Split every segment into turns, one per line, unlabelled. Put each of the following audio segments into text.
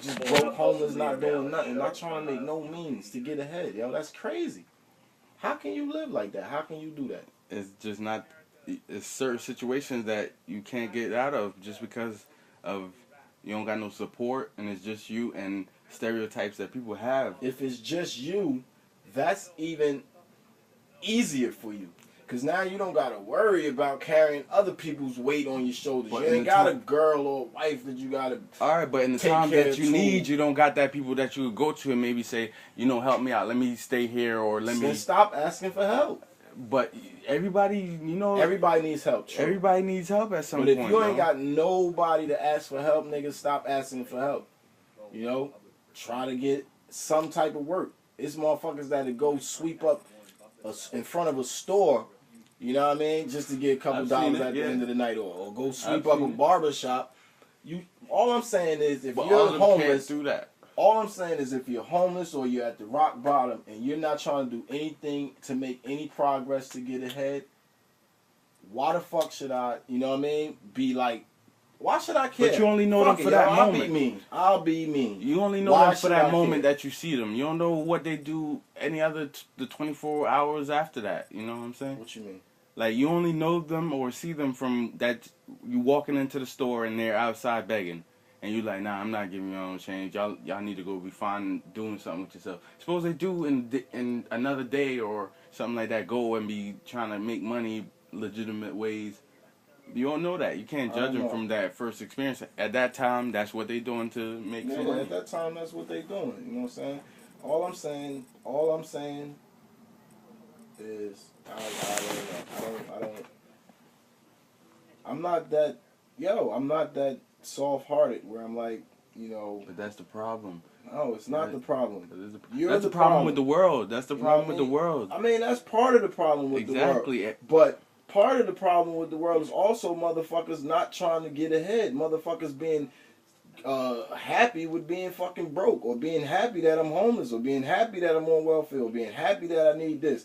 just broke, homeless, not doing nothing, not trying to make no means to get ahead. Yo, that's crazy. How can you live like that? How can you do that?
It's just not. It's certain situations that you can't get out of just because of you don't got no support, and it's just you and stereotypes that people have.
If it's just you, that's even easier for you. Because now you don't got to worry about carrying other people's weight on your shoulders.
But
you ain't got a girl or a wife that you got to
All right, but in the time that you need, you don't got that people that you could go to and maybe say, help me out. Let me stay here or let me...
stop asking for help.
But everybody,
Everybody needs help. True.
Everybody needs help at some point.
But if you ain't got nobody to ask for help, nigga, stop asking for help. Try to get some type of work. It's motherfuckers that go sweep up in front of a store, you know what I mean, just to get a couple dollars at the end of the night, or go sweep up a barber shop. All I'm saying is, if you're homeless,
do that.
All I'm saying is, if you're homeless or you're at the rock bottom and you're not trying to do anything to make any progress to get ahead, why the fuck should I, you know what I mean, be like, why should I care?
But you only know them for that moment.
I'll be mean.
You only know them for that moment that you see them. You don't know what they do the 24 hours after that. You know what I'm saying?
What you mean?
Like, you only know them or see them from that you walking into the store and they're outside begging. And you like, nah, I'm not giving you no change. Y'all need to go be fine doing something with yourself. Suppose they do in another day or something like that, go and be trying to make money legitimate ways. You don't know that. You can't judge them from that first experience. At that time, that's what they doing to make some money.
At that time, that's what they doing. You know what I'm saying? All I'm saying is I don't. I'm not that soft-hearted where I'm like,
But that's the problem.
No, it's not the problem.
That's the problem with the world. That's the problem with the world.
I mean, that's part of the problem with the world. Exactly. But part of the problem with the world is also motherfuckers not trying to get ahead. Motherfuckers being happy with being fucking broke, or being happy that I'm homeless, or being happy that I'm on welfare, or being happy that I need this.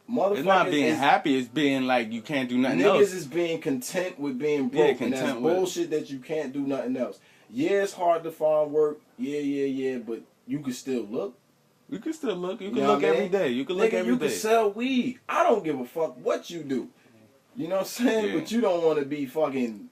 It's not being happy. It's being like you can't do nothing else.
Niggas is being content with being broke, and that's bullshit that you can't do nothing else. Yeah, it's hard to find work. Yeah, but you can still look.
You can still look. You can look every day. You can look every day.
You can sell weed. I don't give a fuck what you do. You know what I'm saying? Yeah. But you don't want to be fucking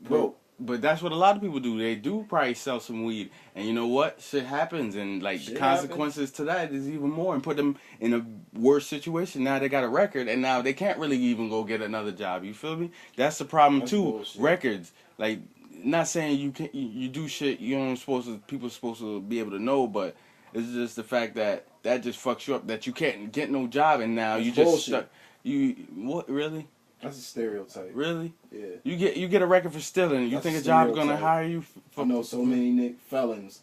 broke.
But that's what a lot of people do. They do probably sell some weed. And you know what? Shit happens. And the consequences to that is even more. And put them in a worse situation. Now they got a record. And now they can't really even go get another job. You feel me? That's the problem too. Bullshit. Records. Not saying you do shit people supposed to be able to know. But it's just the fact that just fucks you up. That you can't get no job. And now you just stuck. What? Really?
That's a stereotype.
Really?
Yeah.
You get a record for stealing. You think a job's gonna hire you?
I know so many felons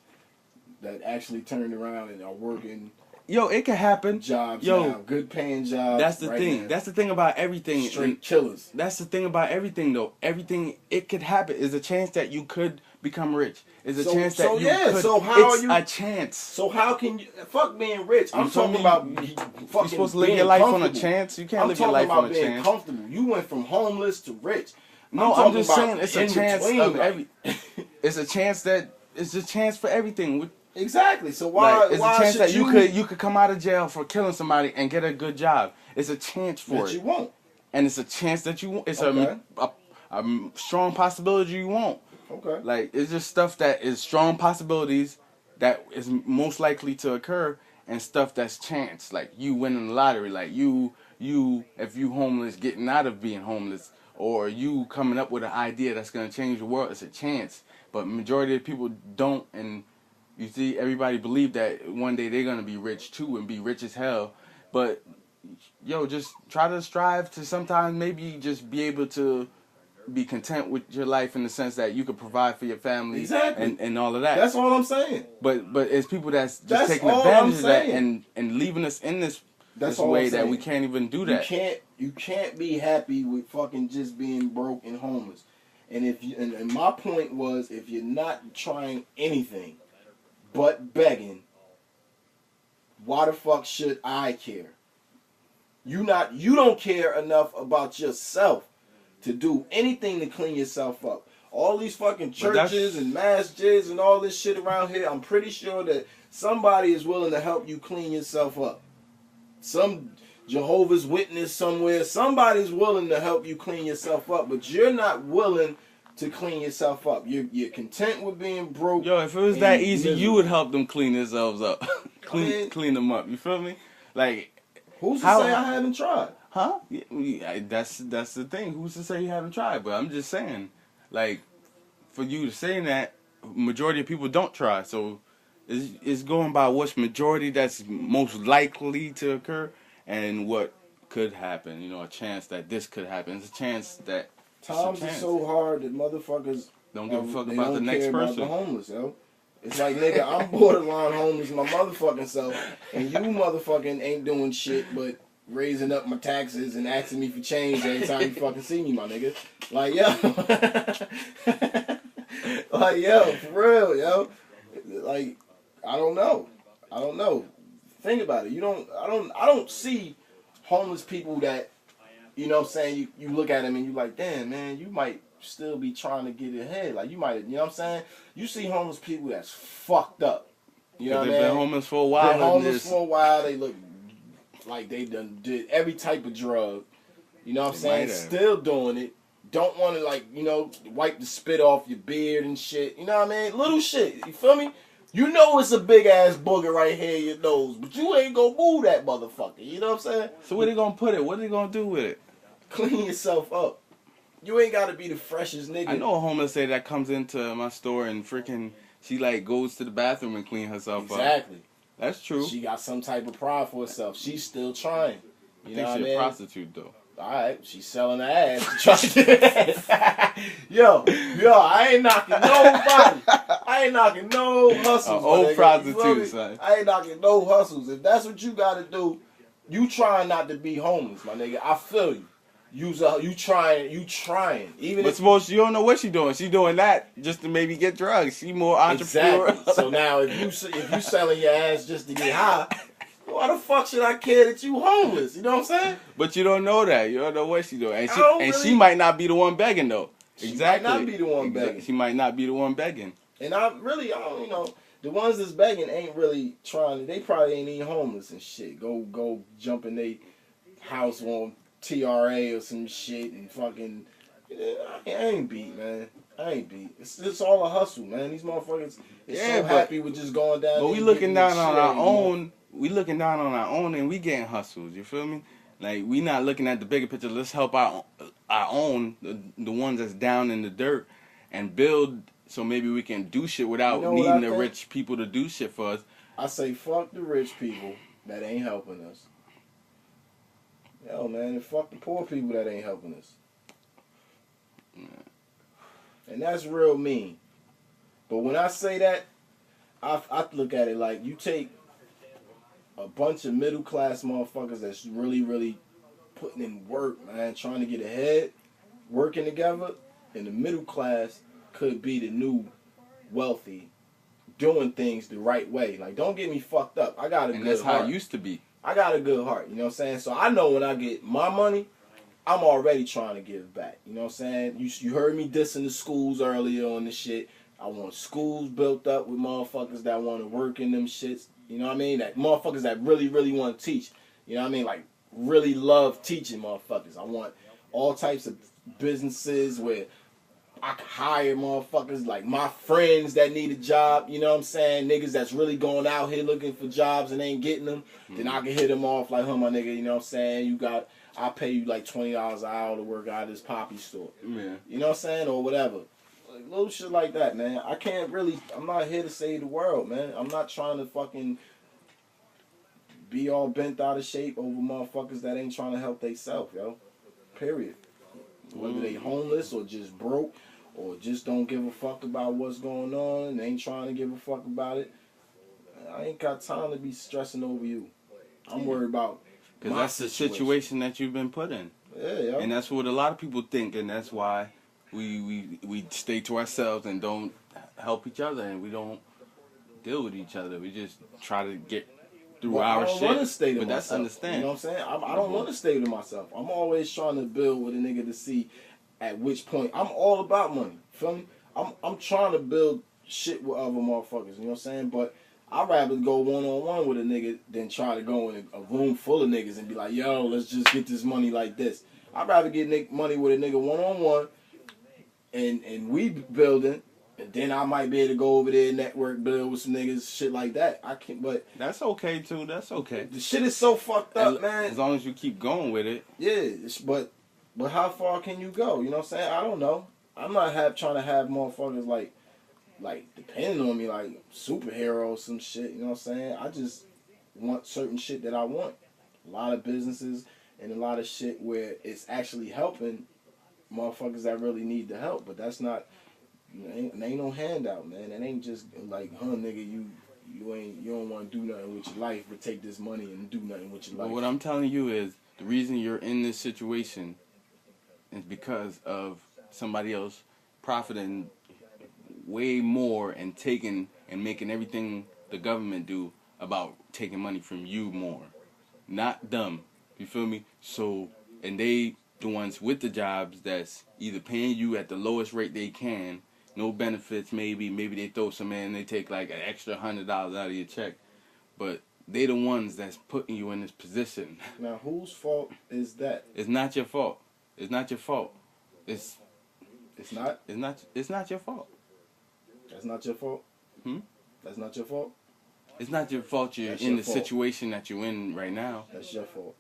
that actually turned around and are working.
Yo, it could happen.
Jobs now, good paying jobs.
That's the thing. Now. That's the thing about everything.
Straight killers.
That's the thing about everything, though. Everything, it could happen. Is a chance that you could become rich. Is a chance that you could.
So how
it's
are you?
A chance.
So how can you? Fuck being rich. I'm talking about fucking.
You're supposed to live your life on a chance. You can't live your life on a chance. I'm talking about being
comfortable. You went from homeless to rich.
No, I'm just saying it's a chance of every. It's a chance that it's a chance for everything.
Exactly. So why?
It's
why
a chance that
you
you could come out of jail for killing somebody and get a good job. It's a chance for it.
That you won't.
And it's a chance that you won't. It's a strong possibility you won't.
Okay.
It's just stuff that is strong possibilities that is most likely to occur, and stuff that's chance. Like you winning the lottery. Like you if you homeless, getting out of being homeless, or you coming up with an idea that's gonna change the world. It's a chance. But majority of people don't, and you see, everybody believe that one day they're gonna be rich too and be rich as hell. But just try to strive to sometimes maybe just be able to be content with your life in the sense that you could provide for your family and all of that.
That's all I'm saying.
But it's people that's just taking advantage of that and leaving us in this way that we can't even do that.
You can't be happy with fucking just being broke and homeless. And and my point was, if you're not trying anything but begging, why the fuck should I care? You don't care enough about yourself to do anything to clean yourself up. all these fucking
But that's-
churches and masjids and all this shit around here, I'm pretty sure that somebody is willing to help you clean yourself up. Some Jehovah's Witness somewhere, somebody's willing to help you clean yourself up, but you're not willing to clean yourself up. You're content with being broke.
Yo, if it was
and
that easy,
miserable.
you would help them clean themselves up.
mean-
clean them up. You feel me? Like,
Who's to
How-
say I haven't tried?
huh? That's the thing. Who's to say you haven't tried? But I'm just saying, like, for you to say that, majority of people don't try. So it's going by what's majority that's most likely to occur and what could happen. You know, a chance that this could happen. It's a chance that
Times are
chance.
so hard that motherfuckers
don't give a fuck
they
about
don't
the next
care about
person.
the homeless, yo. It's like, nigga, I'm borderline homeless my motherfucking self, and you motherfucking ain't doing shit but raising up my taxes and asking me for change every time you fucking see me, my nigga. Like, yo. Like, yo, for real, yo. Like, I don't know. Think about it. I don't see homeless people that, you know what I'm saying, you look at them and you like, damn, man, you might still be trying to get ahead. Like, you might, you know what I'm saying? You see homeless people that's fucked up. You know what I
They've
mean?
been homeless for a while.
Been
and
homeless
just-
for a while. They look like they done did every type of drug. You know what I'm
They
saying?
might have.
Still doing it. Don't want to, like, you know, wipe the spit off your beard and shit. You know what I mean? Little shit. You feel me? You know it's a big ass booger right here in your nose, but you ain't gonna move that motherfucker. You know what I'm saying?
So where they gonna put it? What are they gonna do with it?
Clean yourself up. You ain't gotta be the freshest nigga.
I know a homeless lady that comes into my store and freaking she like goes to the bathroom and clean herself up.
Exactly.
That's true.
She got some type of pride for herself. She's still trying.
I
You
think
know what I
she's a
mean?
prostitute though.
Alright, she's selling her ass. to try to get ass. Yo, I ain't knocking nobody. I ain't knocking no hustles.
An old
my nigga.
prostitute,
You feel me?
son.
I ain't knocking no hustles. If that's what you gotta do, you trying not to be homeless, my nigga. I feel you. You trying. Even
But
if
suppose you don't know what she's doing. She's doing that just to maybe get drugs. She more entrepreneur.
exactly. So now if you selling your ass just to get high, why the fuck should I care that you homeless? You know what I'm saying?
But you don't know that. You don't know what she's doing. And
I don't
she
really-
might not be the one begging though.
She
Exactly.
might not be the one begging.
She might not be the one begging.
And I don't, you know, the ones that's begging ain't really trying. They probably ain't even homeless and shit. Go jump in they house on TRA or some shit and fucking. I ain't beat, man. I ain't beat. It's all a hustle, man. These motherfuckers is
Yeah,
so
but-
happy with just going down.
But
there
we
and
looking
getting
down
this
on
shit
our
every month.
own. We looking down on our own, and we getting hustles. You feel me? Like we not looking at the bigger picture. Let's help our own, the ones that's down in the dirt, and build. So maybe we can do shit without
You know what I
needing the
think?
rich people to do shit for us.
I say fuck the rich people that ain't helping us. Yo, man, and fuck the poor people that ain't helping us. And that's real mean. But when I say that, I look at it like you take a bunch of middle class motherfuckers that's really, really putting in work, man, trying to get ahead, working together, and the middle class could be the new wealthy, doing things the right way. Like, don't get me fucked up. I got a
And
good
that's
heart.
how it used to be.
I got a good heart, you know what I'm saying? So I know when I get my money, I'm already trying to give back. You know what I'm saying? You heard me dissing the schools earlier on this shit. I want schools built up with motherfuckers that want to work in them shits. You know what I mean? That motherfuckers that really, really want to teach. You know what I mean? Like, really love teaching motherfuckers. I want all types of businesses where I can hire motherfuckers like my friends that need a job. You know what I'm saying? Niggas that's really going out here looking for jobs and ain't getting them. Then I can hit them off like, my nigga, you know what I'm saying? I'll pay you like $20 an hour to work out of this poppy store.
Yeah.
You know what I'm saying? Or whatever. Like, little shit like that, man. I'm not here to save the world, man. I'm not trying to fucking be all bent out of shape over motherfuckers that ain't trying to help theyself, yo. Period. Whether they homeless or just broke or just don't give a fuck about what's going on and ain't trying to give a fuck about it. I ain't got time to be stressing over you. I'm worried about
Because
my
that's the situation that you've been put in.
Yeah, yo.
And that's what a lot of people think, and that's why we stay to ourselves and don't help each other, and we don't deal with each other. We just try to get through
Well,
our
I don't
shit.
want to stay to
But
myself.
that's understand.
You know what I'm saying? I don't want to stay to myself. I'm always trying to build with a nigga to see at which point I'm all about money. Feel me? I'm trying to build shit with other motherfuckers. You know what I'm saying? But I'd rather go one on one with a nigga than try to go in a room full of niggas and be like, yo, let's just get this money like this. I'd rather get money with a nigga one on one, and we building. And then I might be able to go over there, network, build with some niggas, shit like that. I can't, but
That's okay too. That's okay.
the shit is so fucked up, man.
As long as you keep going with it.
Yeah, but how far can you go? You know what I'm saying? I don't know. I'm not trying to have motherfuckers like depending on me like superheroes, some shit. You know what I'm saying? I just want certain shit that I want. A lot of businesses and a lot of shit where it's actually helping motherfuckers that really need the help. But that's not. Ain't no handout, man. It ain't just like, nigga, you don't want to do nothing with your life, but take this money and do nothing with your life.
But what I'm telling you is the reason you're in this situation is because of somebody else profiting way more and taking and making everything the government do about taking money from you more, not them. You feel me? So, and they the ones with the jobs that's either paying you at the lowest rate they can. No benefits, maybe they throw some in, they take like an extra $100 out of your check, but they the ones that's putting you in this position.
Now, whose fault is that?
It's not your fault. It's not your fault.
It's not.
It's not your fault.
That's not your fault. That's not your fault.
It's not your fault. You're in the situation that you're in right now.
That's your fault.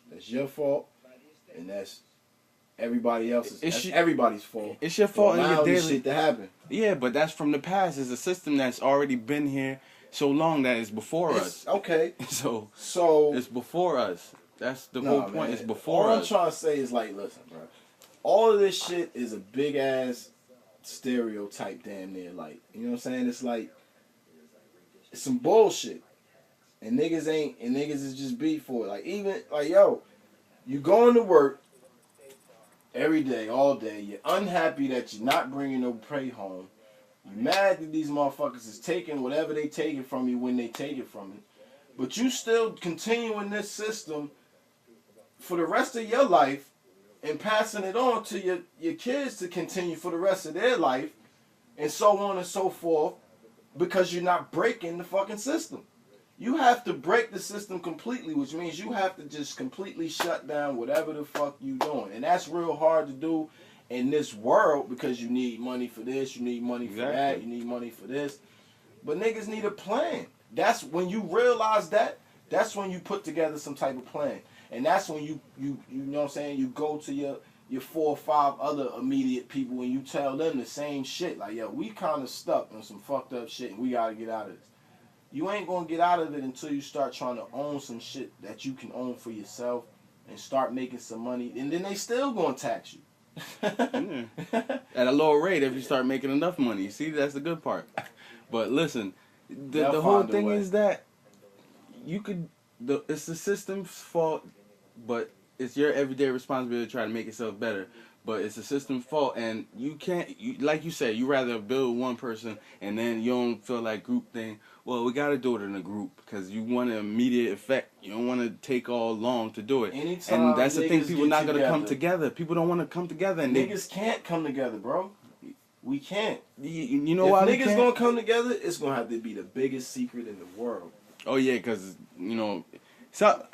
That's your fault, and that's everybody else's. That's everybody's fault.
It's your fault in your daily
shit to happen.
Yeah, but that's from the past. It's a system that's already been here so long that it's before us.
Okay.
So it's before us. That's the whole point. Man. It's before us.
All I'm trying to say is like, listen, bro. All of this shit is a big ass stereotype, damn near. Like, you know what I'm saying? It's like it's some bullshit, and niggas is just beat for it. Like, even like, yo, you going to work every day, all day. You're unhappy that you're not bringing no pay home. You're mad that these motherfuckers is taking whatever they taking from you when they take it from you. But you still continue in this system for the rest of your life and passing it on to your kids to continue for the rest of their life and so on and so forth because you're not breaking the fucking system. You have to break the system completely, which means you have to just completely shut down whatever the fuck you doing. And that's real hard to do in this world because you need money for this, you need money for that, you need money for this. But niggas need a plan. That's when you realize that's when you put together some type of plan. And that's when you know what I'm saying, you go to your 4 or 5 other immediate people and you tell them the same shit. Like, yo, we kind of stuck on some fucked up shit and we got to get out of this. You ain't going to get out of it until you start trying to own some shit that you can own for yourself and start making some money. And then they still going to tax you.
At a lower rate if you start making enough money. See, that's the good part. But listen, the whole thing is that it's the system's fault, but it's your everyday responsibility to try to make yourself better. But it's the system's fault, and you can't, like you said, you rather build one person, and then you don't feel like group thing. Well, we got to do it in a group, because you want an immediate effect. You don't want to take all long to do it.
Anytime
and that's the thing, people not going to
together,
come together. People don't want to come together. And
niggas can't come together, bro. We can't.
You know why
if niggas going to come together, it's going to have to be the biggest secret in the world.
Oh, yeah, because, so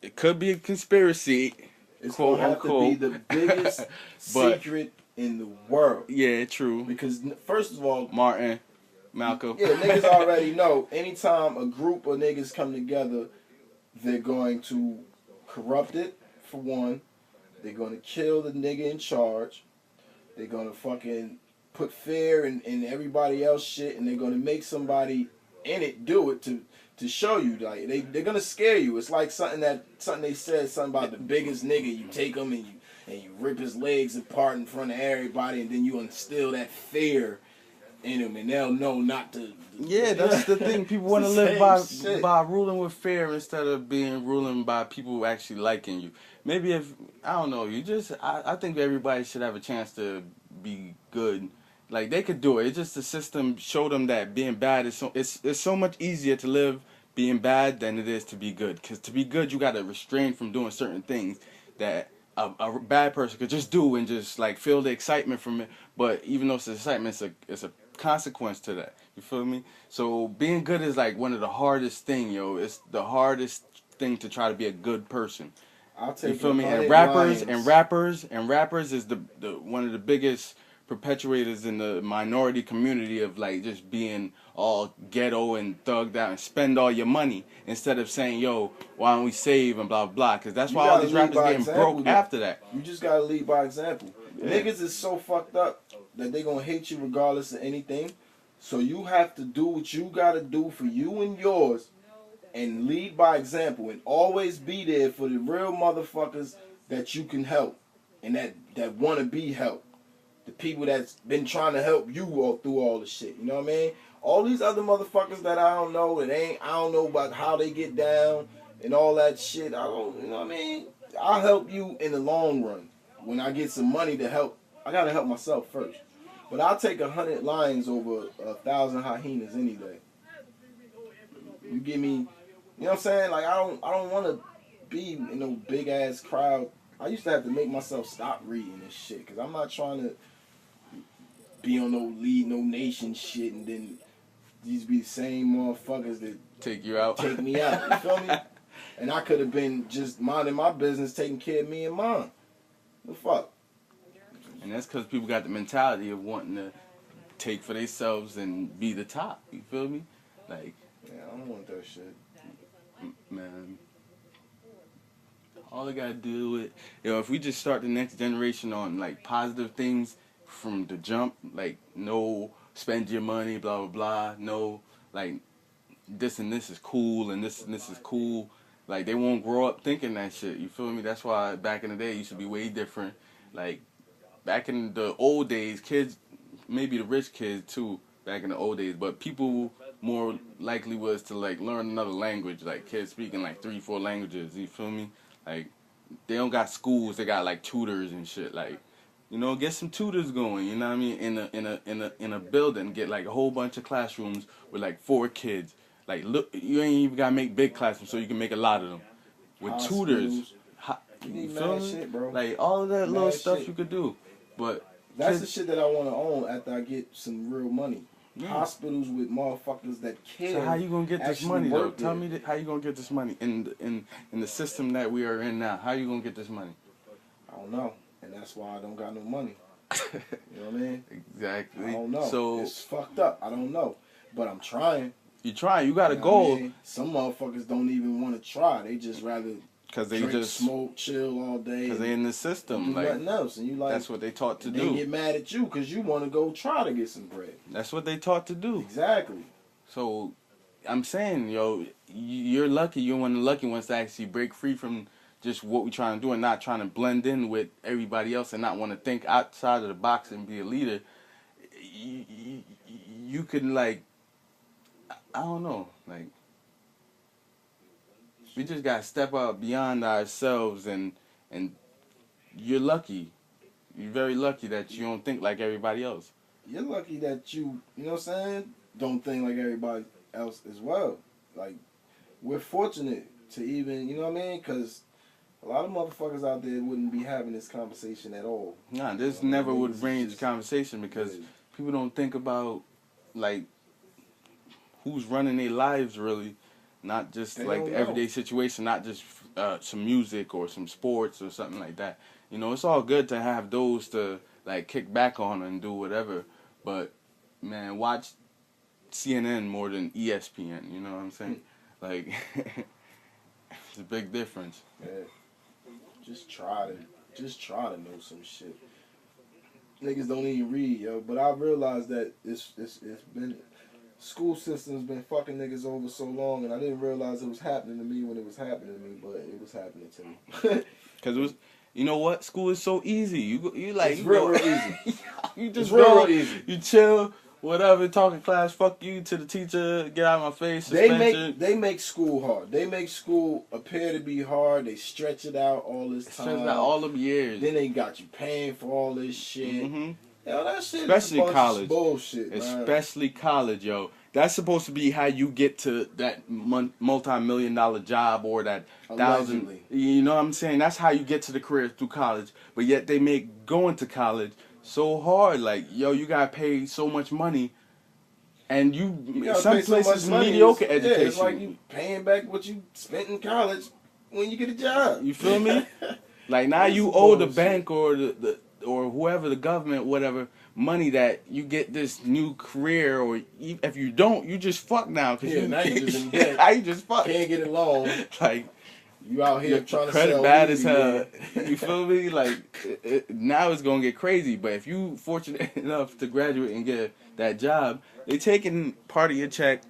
it could be a conspiracy.
It's going to have to be the biggest secret in the world.
Yeah, true.
Because, first of all...
Martin, Malcolm.
Yeah, niggas already know. Anytime a group of niggas come together, they're going to corrupt it, for one. They're going to kill the nigga in charge. They're going to fucking put fear in everybody else shit, and they're going to make somebody in it do it to show you, like they're gonna scare you. It's like something they said something about the biggest nigga. You take him and you rip his legs apart in front of everybody, and then you instill that fear in them, and they'll know not to.
Yeah, that's the thing. People want to live by ruling with fear instead of being ruling by people actually liking you. Maybe if I don't know, I think everybody should have a chance to be good. Like, they could do it. It's just the system showed them that being bad is it's so much easier to live being bad than it is to be good. Because to be good, you got to restrain from doing certain things that a bad person could just do and just like feel the excitement from it. But even though it's excitement, it's a consequence to that. You feel me? So being good is like one of the hardest thing, yo. It's the hardest thing to try to be a good person.
I'll
You
take
feel me? And
100
rappers is the one of the biggest perpetuators in the minority community of like just being all ghetto and thugged out and spend all your money instead of saying, yo, why don't we save and blah blah, because that's
You
why all
gotta
these
lead
rappers
by
getting
example,
broke
though.
after that.
You just gotta lead by example.
Yeah.
Niggas is so fucked up that they gonna hate you regardless of anything. So you have to do what you gotta do for you and yours, and lead by example, and always be there for the real motherfuckers that you can help, and that wanna be helped. The people that's been trying to help you all through all the shit. You know what I mean? All these other motherfuckers that I don't know, I don't know about how they get down and all that shit. I don't, you know what I mean? I'll help you in the long run. When I get some money to help, I gotta help myself first. But I'll take 100 lions over 1,000 hyenas any day. You give me, you know what I'm saying? Like I don't want to be in no big ass crowd. I used to have to make myself stop reading this shit because I'm not trying to be on no lead, no nation shit, and then these be the same motherfuckers that
Take you out.
take me out. You feel me? And I could have been just minding my business, taking care of me and mine. The fuck?
And that's because people got the mentality of wanting to take for themselves and be the top. You feel me? Like,
Yeah, I don't want that shit.
man, all I gotta do is, if we just start the next generation on like positive things from the jump, like no spend your money, blah blah blah, no like this and this is cool and this is cool. Like they won't grow up thinking that shit. You feel me? That's why back in the day it used to be way different. Like back in the old days, kids, maybe the rich kids too, back in the old days, but people more likely was to like learn another language. Like kids speaking like 3-4 languages. You feel me? Like they don't got schools, they got like tutors and shit. Like, get some tutors going. You know what I mean? In a building, get like a whole bunch of classrooms with like 4 kids. Like, look, you ain't even gotta make big classrooms, so you can make a lot of them with tutors.
You need
You feel
mad
me?
shit, bro.
Like all of that little
Mad
stuff
shit.
you could do, but
That's the
kids,
shit that I want to own after I get some real money.
yeah.
Hospitals with motherfuckers that care.
So how you gonna get this
actually
money though?
work
Tell
there.
me how you gonna get this money in the system that we are in now? How you gonna get this money?
I don't know, and that's why I don't got no money. You know what I mean?
Exactly.
I don't know.
So
It's fucked up. I don't know, but I'm trying.
you try. You got a
You know what I
goal
mean? Some motherfuckers don't even want to try. They just rather
because they
drink,
just
smoke, chill all day.
because they
and
in the
do
system. Like
nothing else, and you like
that's what they taught to
they
do.
get mad at you because you want to go try to get some bread.
That's what they taught to do.
Exactly.
So I'm saying, you're lucky. You're one of the lucky ones to actually break free from just what we're trying to do and not trying to blend in with everybody else and not want to think outside of the box and be a leader. You can like, I don't know, like we just gotta step out beyond ourselves and you're lucky. You're very lucky that you don't think like everybody else.
You're lucky that you know what I'm saying, don't think like everybody else as well. Like, we're fortunate to even, you know what I mean? Because a lot of motherfuckers out there wouldn't be having this conversation at all.
Nah, this
You know,
never would
niggas
range
just-
conversation because
Yeah.
people don't think about like who's running their lives really, not just
They
like
don't
the
know.
everyday situation, not just some music or some sports or something like that. It's all good to have those to like kick back on and do whatever, but man, watch CNN more than ESPN. You know what I'm saying? Like, it's a big difference.
Yeah. Just try to know some shit. Niggas don't even read, yo. But I realized that it's been school system's been fucking niggas over so long, and I didn't realize it was happening to me when it was happening to me, but it was happening to me.
Cause it was, you know what? School is so easy. You like
It's
you
real
go,
easy.
you just
It's real
go,
easy.
you chill, whatever, talk in class, fuck you to the teacher, get out of my face, suspension.
They make school hard. They make school appear to be hard. They stretch it out all this time.
Stretch out all them years.
Then they got you paying for all this shit.
hmm
Yo, that shit
Especially
is a bunch
college.
of bullshit, man.
Especially college, yo. that's supposed to be how you get to that multi-million-dollar job or that thousand.
Allegedly.
You know what I'm saying? That's how you get to the career through college. But yet they make going to college so hard. Like, yo, you gotta pay so much money, and
gotta
some
pay so much
places
money,
mediocre
it's-
education.
Yeah, it's like you paying back what you spent in college when you get a job.
You feel me? Like now
That's
you owe the
bullshit.
bank or the or whoever, the government, whatever, money that you get this new career, or if you don't, you just fuck now. Cause
Yeah, now you just in debt.
now you just fuck.
Can't get a loan.
Like
You out here
your
trying to
credit
sell
bad
weed,
as hell.
man.
You feel me? Like now it's gonna get crazy. But if you fortunate enough to graduate and get that job, they taking part of your check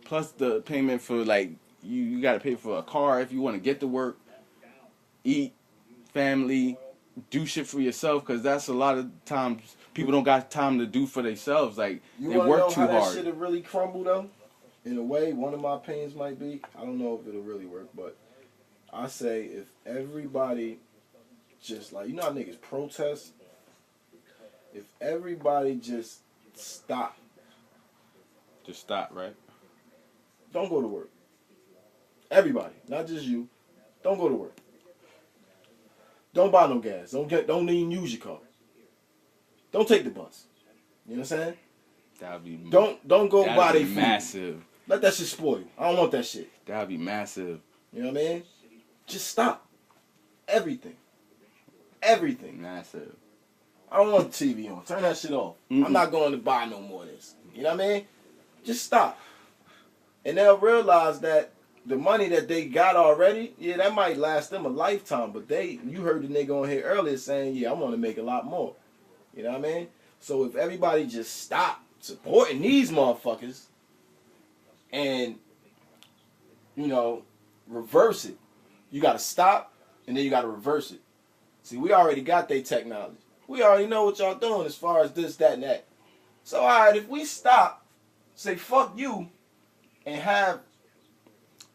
plus the payment for like you got to pay for a car if you want to get to work, eat, family, do shit for yourself, because that's a lot of times people don't got time to do for themselves. Like
You
they
wanna
work
know
too
how that
hard.
shit'll really crumble though? In a way, one of my opinions might be, I don't know if it'll really work, but I say if everybody just like, you know how niggas protest? If everybody just stop,
Just stop, right?
don't go to work. Everybody, not just you, don't go to work. Don't buy no gas. Don't even use your car. Don't take the bus. You know what I'm saying?
That'd be
Don't go
that'd
buy
be
their food.
massive.
Let that shit spoil you. I don't want that shit.
That'd be massive.
You know what I mean? Just stop. Everything. Everything.
Massive.
I don't want the TV on. Turn that shit off.
Mm-mm.
I'm not going to buy no more of this. You know what I mean? Just stop. And they'll realize that the money that they got already, yeah, that might last them a lifetime. But you heard the nigga on here earlier saying, yeah, I want to make a lot more. You know what I mean? So if everybody just stop supporting these motherfuckers and, you know, reverse it. You got to stop and then you got to reverse it. See, we already got their technology. We already know what y'all doing as far as this, that, and that. So, all right, if we stop, say, fuck you, and have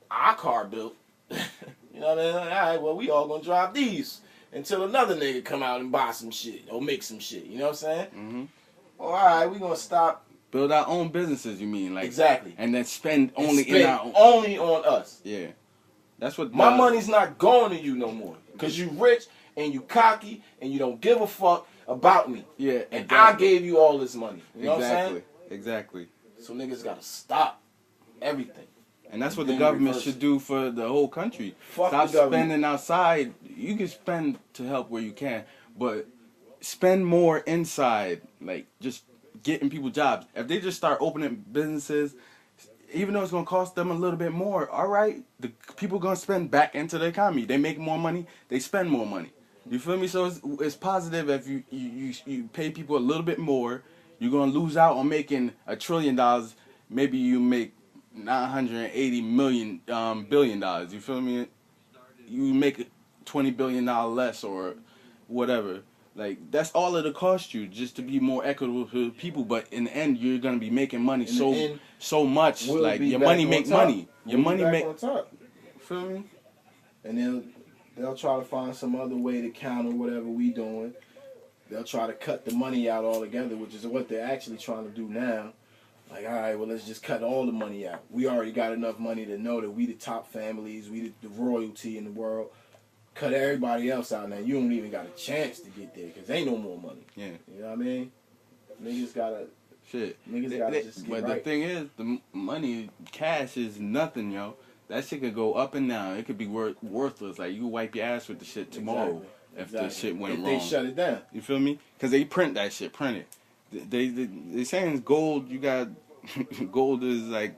our car built, you know what I mean? All right, well, we all gonna drive these until another nigga come out and buy some shit or make some shit. You know what I'm saying?
Mm-hmm.
Well, all right, we gonna stop.
Build our own businesses, you mean? Like
Exactly.
And then spend only
Spend
in our own.
only on us.
Yeah. That's what
My money's not going to you no more. Because you rich and you cocky and you don't give a fuck about me.
Yeah.
And
exactly.
I gave you all this money. You know what I'm
Exactly.
saying?
Exactly.
So niggas gotta stop everything.
And that's what the
Then
government
reverse
should
it.
do for the whole country.
Fuck
Stop
the government.
spending outside. You can spend to help where you can, but spend more inside. Like just getting people jobs. If they just start opening businesses, even though it's gonna cost them a little bit more, all right, the people gonna spend back into the economy. They make more money. They spend more money. You feel me? So it's positive if you pay people a little bit more. You're gonna lose out on making $1 trillion. Maybe you make $980 billion. You feel me? You make $20 billion less or whatever. Like that's all it'll cost you just to be more equitable to people. But in the end, you're gonna be making money
In the end,
so much.
we'll
Like
be
your
back
money
on
make
top.
money. Your
We'll be
money
back
make.
on top.
Feel me?
And they'll try to find some other way to counter whatever we doing. They'll try to cut the money out altogether, which is what they're actually trying to do now. Like, all right, well, let's just cut all the money out. We already got enough money to know that we the top families, we the royalty in the world. Cut everybody else out now. You don't even got a chance to get there because ain't no more money.
Yeah.
You know what I mean? Niggas gotta
Shit.
Niggas gotta just get
But the
right.
thing is, the money, cash is nothing, yo. That shit could go up and down. It could be worthless. Like you wipe your ass with the shit tomorrow if the shit went
if
wrong.
they shut it down.
You feel me? Because they print that shit, print it. They saying gold. You got gold is like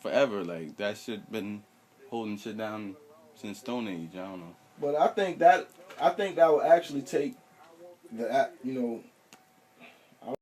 forever. Like that shit been holding shit down since Stone Age. I don't know.
But I think that will actually take the